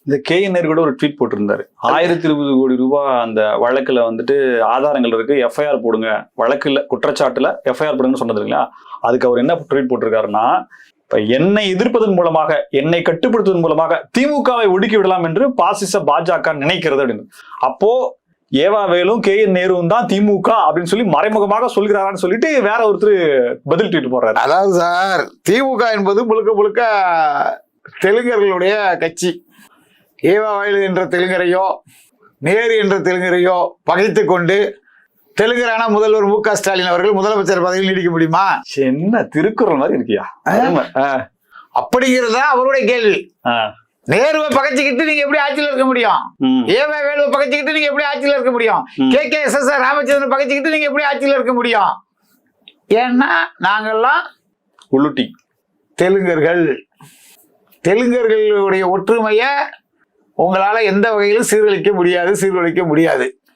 இந்த KN கூட ஒரு ட்வீட் போட்டிருந்தாரு. 1020 கோடி ரூபாய் அந்த வழக்குல வந்துட்டு ஆதாரங்கள் இருக்கு, FIR போடுங்க, வழக்குல குற்றச்சாட்டுல FIR போடுங்கன்னு சொன்னது இல்லைங்களா? அதுக்கு அவர் என்ன ட்வீட் போட்டிருக்காருன்னா, இப்ப என்னை எதிர்ப்பதன் மூலமாக, என்னை கட்டுப்படுத்துவதன் மூலமாக திமுகவை ஒடுக்கி விடலாம் என்று பாசிச பாஜக நினைக்கிறது அப்படின்னு. அப்போ ஏவா வேலும் KN நேருவும் தான் திமுக அப்படின்னு சொல்லி மறைமுகமாக சொல்கிறாரான்னு சொல்லிட்டு வேற ஒருத்தர் பதில் ட்வீட் போடுறாரு. அதாவது சார், திமுக என்பது முழுக்க முழுக்க தெலுங்கர்களுடைய கட்சி. ஏவா வேலு என்ற தெலுங்கரையோ நேரு என்ற தெலுங்கரையோ பகைத்து கொண்டு தெலுங்கரான முதல்வர் மு க ஸ்டாலின் அவர்கள் முதலமைச்சர் பதவியில் நீடிக்க முடியுமா? என்ன திருக்குறள் மாதிரி இருக்கியா? அப்படிங்கிறதா அவருடைய கேள்வி. நேருவை பகைச்சிக்கிட்டு நீங்க எப்படி ஆட்சியில் இருக்க முடியும்? ஏவா வேலுவை பகைச்சிக்கிட்டு நீங்க எப்படி ஆட்சியில் இருக்க முடியும்? KKSS ராமச்சந்திரன் பகைச்சிக்கிட்டு நீங்க எப்படி ஆட்சியில் இருக்க முடியும்? ஏன்னா நாங்கெல்லாம் உள்ளுட்டி தெலுங்கர்கள். தெலுங்கர்களுடைய ஒற்றுமையை உங்களால எந்த வகையிலும் சீர்குலைக்க முடியாது.